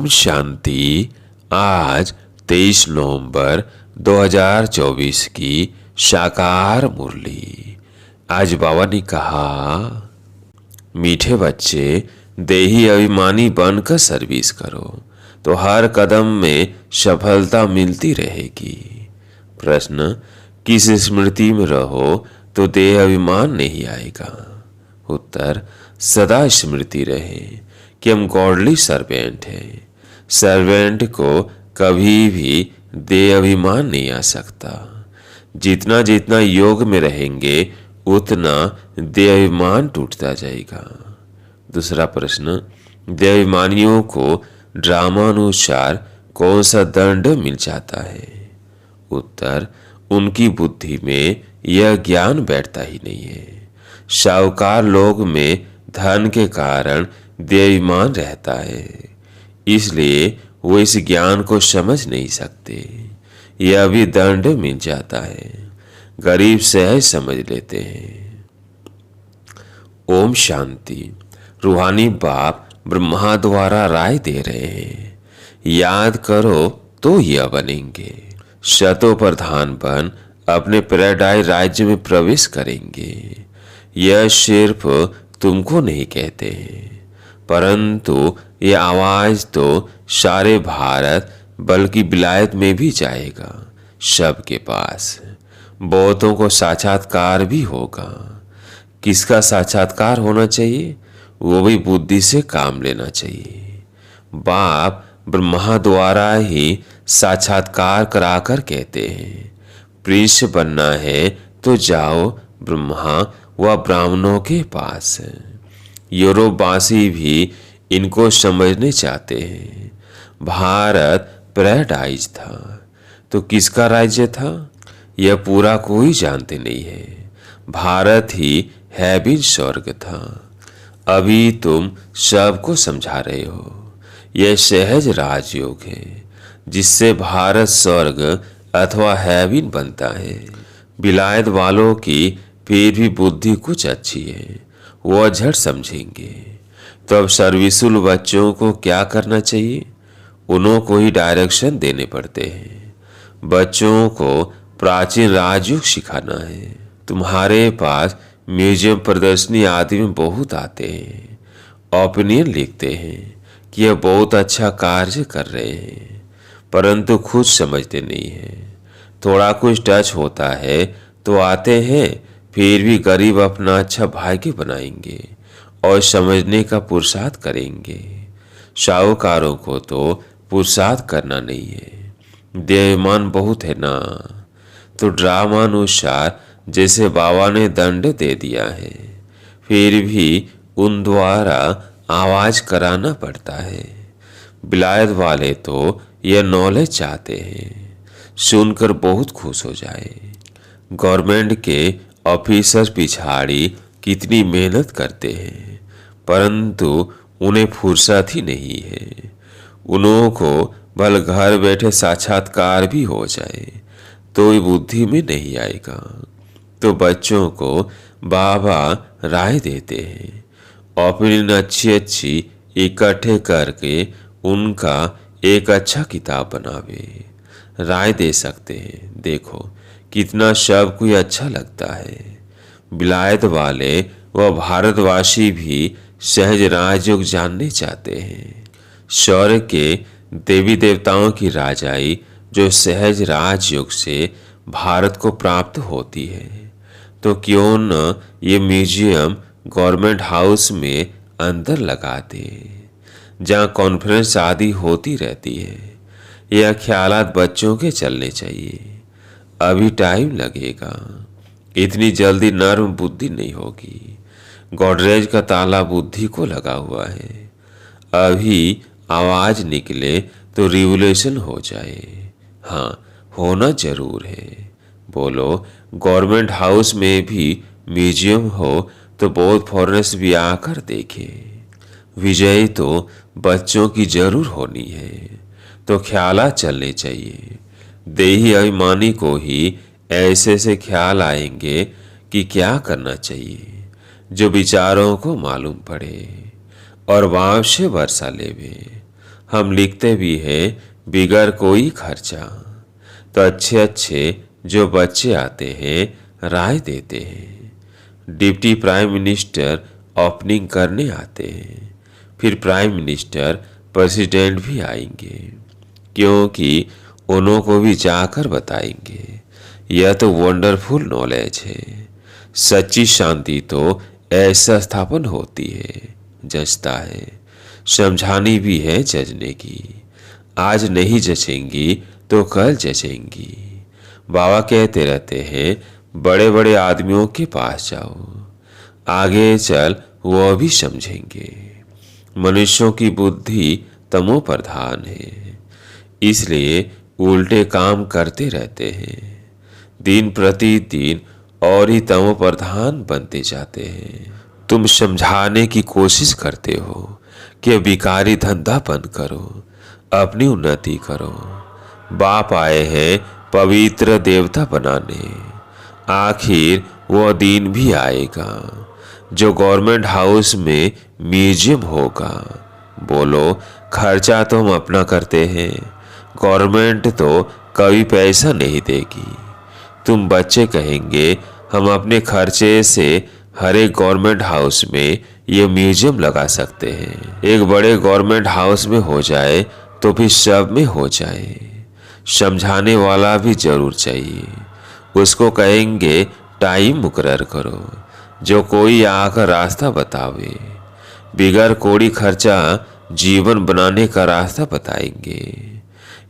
ओम शांति। आज 23 नवंबर 2024 की साकार मुरली। आज बाबा ने कहा, मीठे बच्चे, देही अभिमानी बनकर सर्विस करो तो हर कदम में सफलता मिलती रहेगी। प्रश्न, किस स्मृति में रहो तो देह अभिमान नहीं आएगा? उत्तर, सदा स्मृति रहे कि हम गॉडली सर्वेंट हैं। सर्वेंट को कभी भी देह अभिमान नहीं आ सकता। जितना जितना योग में रहेंगे उतना देह अभिमान टूटता जाएगा। दूसरा प्रश्न, देह अभिमानियों को ड्रामा अनुसार कौन सा दंड मिल जाता है? उत्तर, उनकी बुद्धि में यह ज्ञान बैठता ही नहीं है। साहूकार लोग में धन के कारण देहाभिमान रहता है, इसलिए वो इस ज्ञान को समझ नहीं सकते। यह भी दंड मिल जाता है। गरीब सहज समझ लेते हैं। ओम शांति। रूहानी बाप ब्रह्मा द्वारा राय दे रहे हैं, याद करो तो यह बनेंगे। शतो प्रधान बन अपने पैराडाइज राज्य में प्रवेश करेंगे। यह सिर्फ तुमको नहीं कहते हैं, परंतु ये आवाज तो सारे भारत बल्कि विलायत में भी जाएगा। सबके पास बहुतों को साक्षात्कार भी होगा। किसका साक्षात्कार होना चाहिए? वो भी बुद्धि से काम लेना चाहिए। बाप ब्रह्मा द्वारा ही साक्षात्कार कराकर कहते हैं, प्रिंस बनना है तो जाओ ब्रह्मा व ब्राह्मणों के पास। यूरोपवासी भी इनको समझने चाहते हैं। भारत पैराडाइज था तो किसका राज्य था? यह पूरा कोई जानते नहीं है। भारत ही हैबिन स्वर्ग था। अभी तुम सबको समझा रहे हो। यह सहज राजयोग है जिससे भारत स्वर्ग अथवा हैबिन बनता है। विलायत वालों की फिर भी बुद्धि कुछ अच्छी है, वह झट समझेंगे। तो अब सर्विसुल बच्चों को क्या करना चाहिए? उन्हों को ही डायरेक्शन देने पड़ते हैं। बच्चों को प्राचीन राजयोग सिखाना है। तुम्हारे पास म्यूजियम प्रदर्शनी आदि में बहुत आते हैं, ओपिनियन लिखते हैं कि यह बहुत अच्छा कार्य कर रहे हैं, परंतु खुद समझते नहीं हैं। थोड़ा कुछ टच होता है तो आते हैं, फिर भी गरीब अपना अच्छा भाग्य बनाएंगे और समझने का पुरुषार्थ करेंगे। साहूकारों को तो पुरुषार्थ करना नहीं है, देहाभिमान बहुत है ना। तो ड्रामा अनुसार जैसे बाबा ने दंड दे दिया है, फिर भी उन द्वारा आवाज कराना पड़ता है। विलायत वाले तो यह नॉलेज चाहते हैं, सुनकर बहुत खुश हो जाए। गवर्नमेंट के ऑफिसर पिछाड़ी कितनी मेहनत करते हैं, परंतु उन्हें फुर्सत ही नहीं है। उन्हों को भल घर बैठे साक्षात्कार भी हो जाए तो ये बुद्धि में नहीं आएगा। तो बच्चों को बाबा राय देते हैं, ओपिनियन अच्छी अच्छी इकट्ठे करके उनका एक अच्छा किताब बनावे। राय दे सकते हैं, देखो कितना सब कोई अच्छा लगता है। विलायत वाले व भारतवासी भी सहज राजयोग जानने चाहते हैं। स्वर्ग के देवी देवताओं की राजाई जो सहज राजयोग से भारत को प्राप्त होती है, तो क्यों न ये म्यूजियम गवर्नमेंट हाउस में अंदर लगा दे, जहाँ कॉन्फ्रेंस आदि होती रहती है। यह ख्यालात बच्चों के चलने चाहिए। अभी टाइम लगेगा, इतनी जल्दी नर्म बुद्धि नहीं होगी। गॉडरेज का ताला बुद्धि को लगा हुआ है। अभी आवाज निकले तो रिवोल्यूशन हो जाए। हाँ, होना जरूर है। बोलो, गवर्नमेंट हाउस में भी म्यूजियम हो तो बहुत फॉरेनर्स भी आकर देखे। विजय तो बच्चों की जरूर होनी है, तो ख्यालात चलने चाहिए। देही अभिमानी को ही ऐसे से ख्याल आएंगे कि क्या करना चाहिए, जो विचारों को मालूम पड़े और वाव से वर्षा लेवे। हम लिखते भी हैं बिगर कोई खर्चा। तो अच्छे अच्छे जो बच्चे आते हैं राय देते हैं। डिप्टी प्राइम मिनिस्टर ओपनिंग करने आते हैं। फिर प्राइम मिनिस्टर प्रेसिडेंट भी आएंगे, क्योंकि उन्हों को भी जाकर बताएंगे। यह तो वंडरफुल नॉलेज है। सच्ची शांति तो ऐसा स्थापन होती है, जचता है। समझानी भी है जजने की। आज नहीं जचेंगी तो कल जचेंगी। बाबा कहते रहते हैं बड़े बड़े आदमियों के पास जाओ, आगे चल वो भी समझेंगे। मनुष्यों की बुद्धि तमो प्रधान है, इसलिए उल्टे काम करते रहते हैं। दिन प्रतिदिन और ही तमो प्रधान बनते जाते हैं। तुम समझाने की कोशिश करते हो कि भिखारी धंधा बंद करो, अपनी उन्नति करो। बाप आए हैं पवित्र देवता बनाने। आखिर वो दिन भी आएगा जो गवर्नमेंट हाउस में म्यूजियम होगा। बोलो, खर्चा तो हम अपना करते हैं, गवर्नमेंट तो कभी पैसा नहीं देगी। तुम बच्चे कहेंगे हम अपने खर्चे से हर एक गवर्नमेंट हाउस में ये म्यूजियम लगा सकते हैं। एक बड़े गवर्नमेंट हाउस में हो जाए तो फिर सब में हो जाए। समझाने वाला भी जरूर चाहिए। उसको कहेंगे टाइम मुकर्रर करो, जो कोई आकर रास्ता बतावे। बिगर कोड़ी खर्चा जीवन बनाने का रास्ता बताएंगे।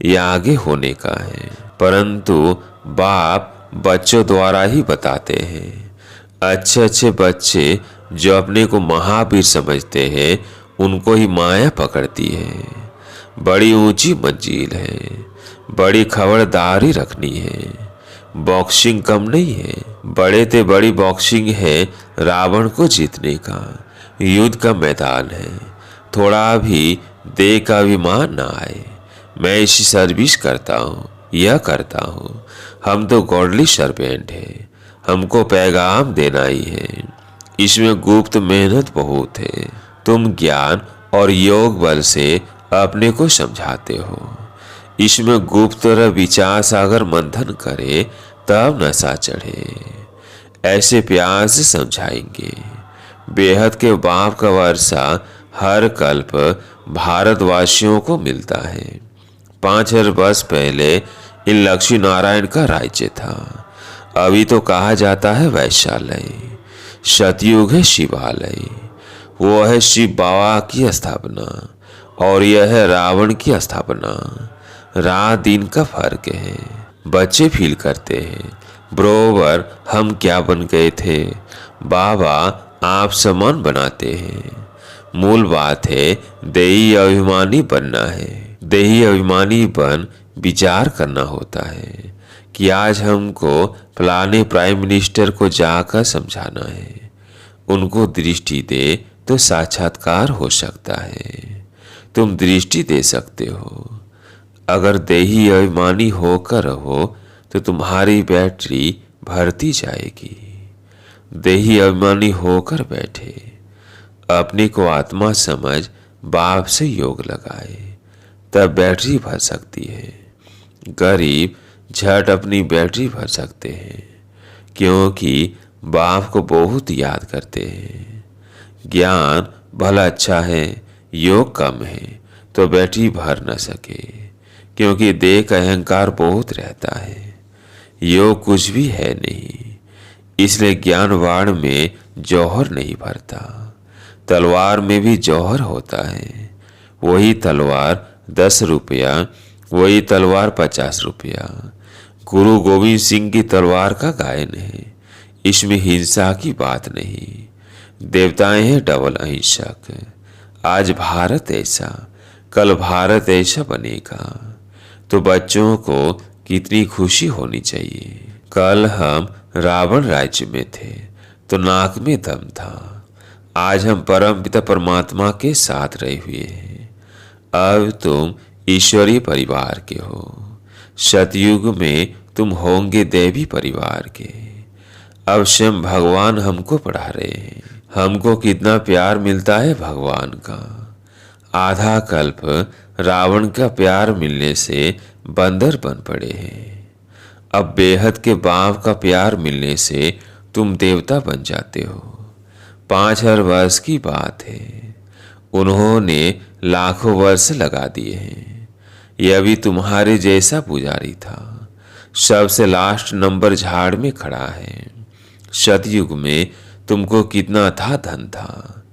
ये आगे होने का है, परंतु बाप बच्चों द्वारा ही बताते हैं। अच्छे अच्छे बच्चे जो अपने को महावीर समझते हैं, उनको ही माया पकड़ती है। बड़ी ऊंची मंजिल है, बड़ी खबरदारी रखनी है। बॉक्सिंग कम नहीं है, बड़े ते बड़ी बॉक्सिंग है रावण को जीतने का। युद्ध का मैदान है, थोड़ा भी देह का अभिमान ना आए। मैं इसी सर्विस करता हूँ, यह करता हूँ। हम तो गॉडली सर्वेंट है, हमको पैगाम देना ही है। इसमें गुप्त मेहनत बहुत है। तुम ज्ञान और योग बल से अपने को समझाते हो। इसमें गुप्त विचार सागर मंथन करे तब नशा चढ़े। ऐसे प्यार से समझाएंगे। बेहद के बाप का वर्षा हर कल्प भारतवासियों को मिलता है। 5000 वर्ष पहले इन लक्ष्मी नारायण का राज्य था। अभी तो कहा जाता है वैशालय। सतयुग है शिवालय। वो है शिव बाबा की स्थापना और यह है रावण की स्थापना। रात दिन का फर्क है। बच्चे फील करते हैं बरोबर हम क्या बन गए थे, बाबा आप समान बनाते हैं। मूल बात है देही अभिमानी बनना है। देही अभिमानी बन विचार करना होता है कि आज हमको फलाने प्राइम मिनिस्टर को जाकर समझाना है। उनको दृष्टि दे तो साक्षात्कार हो सकता है। तुम दृष्टि दे सकते हो। अगर देही अभिमानी होकर रहो तो तुम्हारी बैटरी भरती जाएगी। देही अभिमानी होकर बैठे, अपने को आत्मा समझ बाप से योग लगाए, तब बैटरी भर सकती है। गरीब झट अपनी बैटरी भर सकते हैं, क्योंकि बाप को बहुत याद करते हैं। ज्ञान भला अच्छा है, योग कम है तो बैटरी भर न सके, क्योंकि देह का अहंकार बहुत रहता है। योग कुछ भी है नहीं, इसलिए ज्ञानवाण में जौहर नहीं भरता। तलवार में भी जौहर होता है। वही तलवार 10 रुपया, वही तलवार 50 रुपया। गुरु गोविंद सिंह की तलवार का गायन है। इसमें हिंसा की बात नहीं। देवताएं हैं डबल अहिंसक। आज भारत ऐसा, कल भारत ऐसा बनेगा। तो बच्चों को कितनी खुशी होनी चाहिए। कल हम रावण राज्य में थे तो नाक में दम था। आज हम परम पिता परमात्मा के साथ रहे हुए हैं। अब तुम ईश्वरीय परिवार के हो। सतयुग में तुम होंगे देवी परिवार के। अब स्वयं भगवान हमको पढ़ा रहे हैं। हमको कितना प्यार मिलता है भगवान का। आधा कल्प रावण का प्यार मिलने से बंदर बन पड़े हैं। अब बेहद के बाप का प्यार मिलने से तुम देवता बन जाते हो। 5000 वर्ष की बात है, उन्होंने लाखों वर्ष लगा दिए हैं। यह भी तुम्हारे जैसा पुजारी था, सबसे लास्ट नंबर झाड़ में खड़ा है। सतयुग में तुमको कितना था धन था,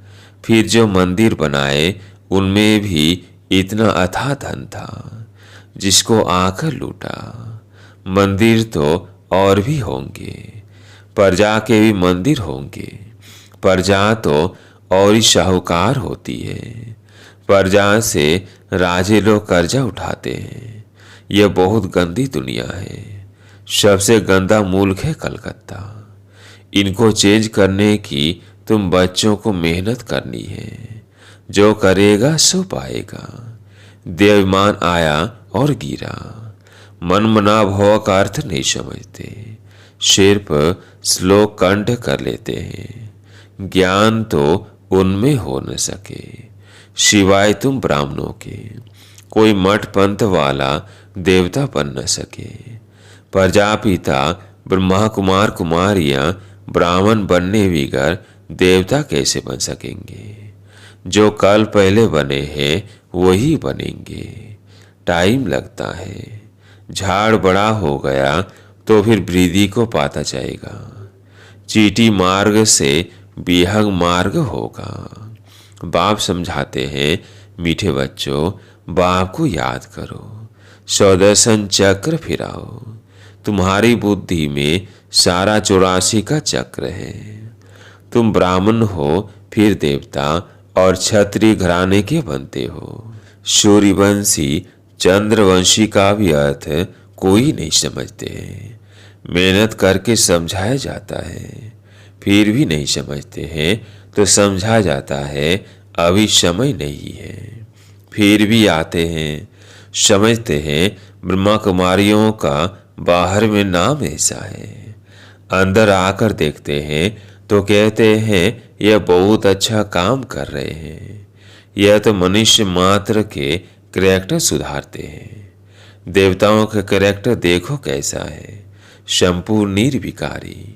फिर जो मंदिर बनाए उनमें भी इतना अथाह धन था, जिसको आकर लूटा। मंदिर तो और भी होंगे, प्रजा के भी मंदिर होंगे। प्रजा तो और ही शाहूकार होती है, प्रजा से राजे लोग कर्जा उठाते हैं। यह बहुत गंदी दुनिया है, सबसे गंदा मुल्क है कलकत्ता। इनको चेंज करने की तुम बच्चों को मेहनत करनी है, जो करेगा सो पाएगा। देवमान आया और गिरा, मन मना भव का अर्थ नहीं समझते, सिर्फ श्लोक कंठ कर लेते हैं। ज्ञान तो उनमें हो न सके, सिवाय तुम ब्राह्मणों के कोई मठ पंथ वाला देवता बन न सके। प्रजापिता ब्रह्मा कुमार कुमारियां ब्राह्मण बनने बिगर देवता कैसे बन सकेंगे? जो कल पहले बने हैं वही बनेंगे, टाइम लगता है। झाड़ बड़ा हो गया तो फिर वृद्धि को पाता जाएगा। चीटी मार्ग से बिहंग मार्ग होगा। बाप समझाते हैं, मीठे बच्चों बाप को याद करो, सौदर्शन चक्र फिराओ। तुम्हारी बुद्धि में सारा 84 का चक्र है। तुम ब्राह्मण हो, फिर देवता और क्षत्रिय घराने के बनते हो। सूर्यवंशी चंद्रवंशी का भी अर्थ कोई नहीं समझते। मेहनत करके समझाया जाता है, फिर भी नहीं समझते हैं तो समझा जाता है अभी समय नहीं है। फिर भी आते हैं, समझते हैं ब्रह्मा कुमारियों का बाहर में नाम ऐसा है। अंदर आकर देखते हैं तो कहते हैं यह बहुत अच्छा काम कर रहे हैं। यह तो मनुष्य मात्र के कैरेक्टर सुधारते हैं। देवताओं का कैरेक्टर देखो कैसा है, संपूर्ण निर्विकारी।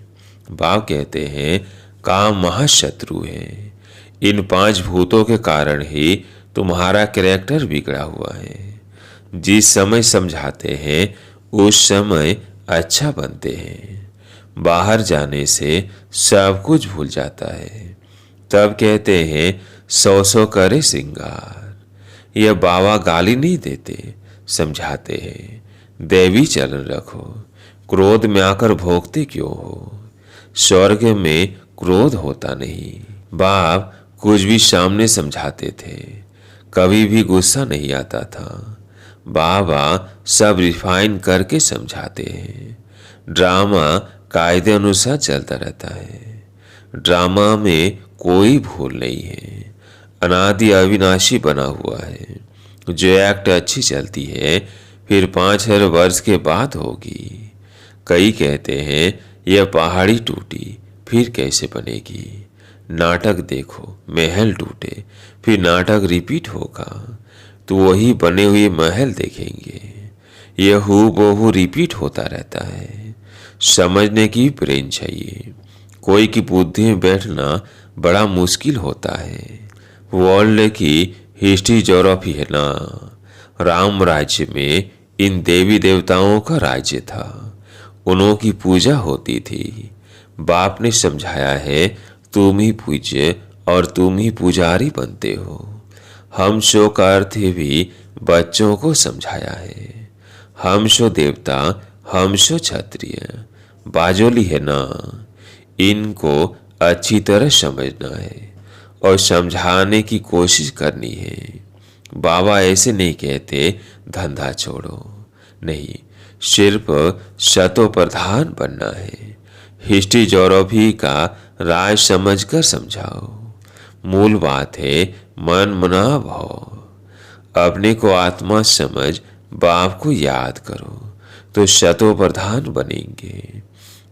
बाप कहते हैं काम महाशत्रु है। इन 5 भूतों के कारण ही तुम्हारा कैरेक्टर बिगड़ा हुआ है। जिस समय समझाते हैं उस समय अच्छा बनते हैं। बाहर जाने से सब कुछ भूल जाता है। तब कहते हैं 100 करे श्रृंगार। यह बाबा गाली नहीं देते, समझाते हैं दैवी चलन रखो। क्रोध में आकर भोगते क्यों हो? स्वर्ग में क्रोध होता नहीं। बाप कुछ भी सामने समझाते थे, कभी भी गुस्सा नहीं आता था। बाबा सब रिफाइन करके समझाते हैं। ड्रामा कायदे अनुसार चलता रहता है। ड्रामा में कोई भूल नहीं है, अनादि अविनाशी बना हुआ है। जो एक्ट अच्छी चलती है फिर 5000 वर्ष के बाद होगी। कई कहते हैं यह पहाड़ी टूटी फिर कैसे बनेगी। नाटक देखो, महल टूटे फिर नाटक रिपीट होगा तो वही बने हुए महल देखेंगे। यह हूबहू रिपीट होता रहता है। समझने की ब्रेन चाहिए। कोई की बुद्धि में बैठना बड़ा मुश्किल होता है। वर्ल्ड की हिस्ट्री ज्योग्राफी है ना। राम राज्य में इन देवी देवताओं का राज्य था, उन्हों की पूजा होती थी। बाप ने समझाया है तुम ही पूज्य और तुम ही पुजारी बनते हो। हम शो का अर्थ भी बच्चों को समझाया है। हम शो देवता, हम शो क्षत्रिय। बाजोली है ना, इनको अच्छी तरह समझना है और समझाने की कोशिश करनी है। बाबा ऐसे नहीं कहते धंधा छोड़ो, नहीं, सिर्फ शतो प्रधान बनना है। हिस्ट्री ज्योग्राफी का राज समझकर समझाओ। मूल बात है मन मना भाव। अपने को आत्मा समझ बाप को याद करो तो शतो प्रधान बनेंगे।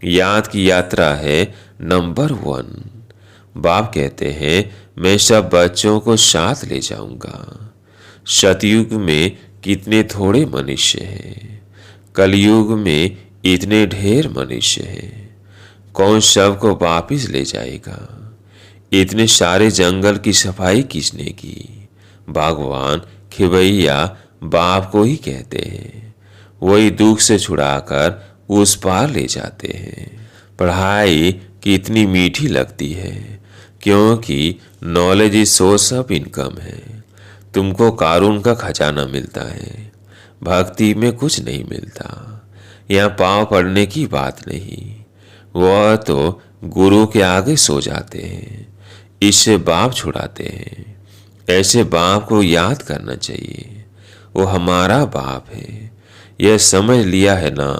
याद की यात्रा है नंबर 1। बाप कहते हैं मैं सब बच्चों को साथ ले जाऊंगा। सतयुग में कितने थोड़े मनुष्य हैं, कलयुग में इतने ढेर मनुष्य हैं, कौन सबको वापिस ले जाएगा? इतने सारे जंगल की सफाई किसने की? भगवान खिवैया बाप को ही कहते हैं, वही दुख से छुड़ाकर उस पार ले जाते हैं। पढ़ाई कितनी मीठी लगती है, क्योंकि knowledge is source of income है। तुमको कारून का खजाना मिलता है, भक्ति में कुछ नहीं मिलता। यहाँ पाँव पड़ने की बात नहीं, वह तो गुरु के आगे सो जाते हैं, इससे बाप छुड़ाते हैं। ऐसे बाप को याद करना चाहिए, वो हमारा बाप है। यह समझ लिया है ना,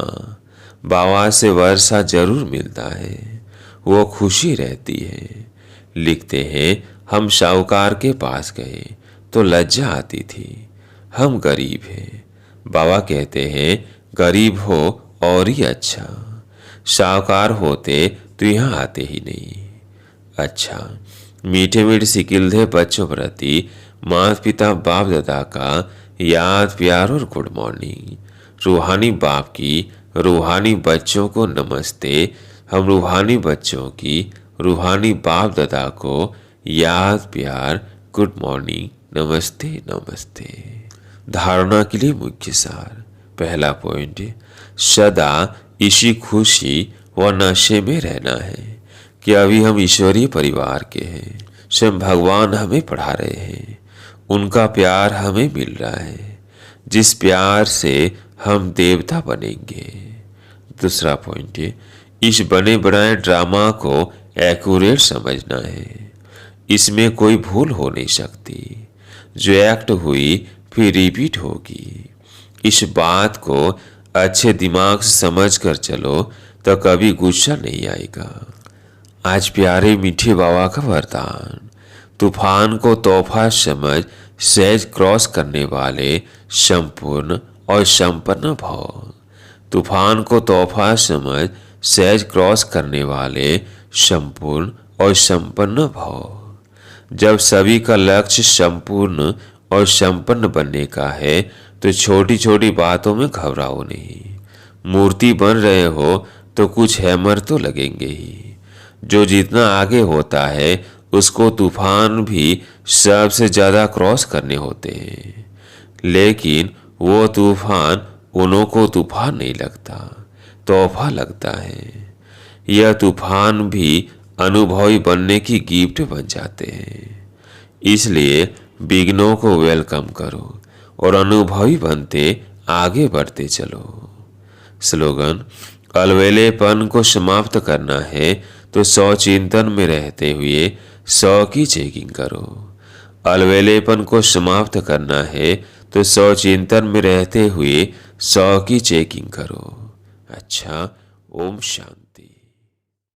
बाबा से वर्षा जरूर मिलता है, वो खुशी रहती है। लिखते हैं हम साहूकार के पास गए तो लज्जा आती थी, हम गरीब हैं। बाबा कहते हैं गरीब हो और ही अच्छा, साहूकार होते तो यहाँ आते ही नहीं। अच्छा, मीठे मीठे सिकिलधे बच्चों प्रति माता पिता बाप दादा का याद प्यार और गुड मॉर्निंग। रूहानी बाप की रूहानी बच्चों को नमस्ते। हम रूहानी बच्चों की रूहानी बाप दादा को याद प्यार गुड मॉर्निंग नमस्ते नमस्ते। धारणा के लिए मुख्य सार। पहला पॉइंट, सदा इसी खुशी व नशे में रहना है कि अभी हम ईश्वरीय परिवार के हैं, स्वयं भगवान हमें पढ़ा रहे हैं, उनका प्यार हमें मिल रहा है, जिस प्यार से हम देवता बनेंगे। दूसरा पॉइंट है, इस बने बनाए ड्रामा को एक्यूरेट समझना है, इसमें कोई भूल हो नहीं सकती। जो एक्ट हुई फिर रिपीट होगी। इस बात को अच्छे दिमाग से समझ कर चलो तो कभी गुस्सा नहीं आएगा। आज प्यारे मीठे बाबा का वरदान, तूफान को तोहफा समझ सहज क्रॉस करने वाले संपूर्ण और संपन्न भव। तूफान को तोहफा समझ सहज क्रॉस करने वाले संपूर्ण और संपन्न भव। जब सभी का लक्ष्य संपूर्ण और संपन्न बनने का है तो छोटी छोटी बातों में घबराओ नहीं। मूर्ति बन रहे हो तो कुछ हैमर तो लगेंगे ही। जो जितना आगे होता है उसको तूफान भी सबसे ज्यादा क्रॉस करने होते हैं, लेकिन वो तूफान उन्हों को तूफान नहीं लगता, तोहफा लगता है। यह तूफान भी अनुभवी बनने की गिफ्ट बन जाते हैं। इसलिए विघ्नों को वेलकम करो और अनुभवी बनते आगे बढ़ते चलो। स्लोगन, अलवेलेपन को समाप्त करना है तो 100 चिंतन में रहते हुए 100 की चेकिंग करो। अलवेलेपन को समाप्त करना है तो 100 चिंतन में रहते हुए 100 की चेकिंग करो। अच्छा, ओम शांति।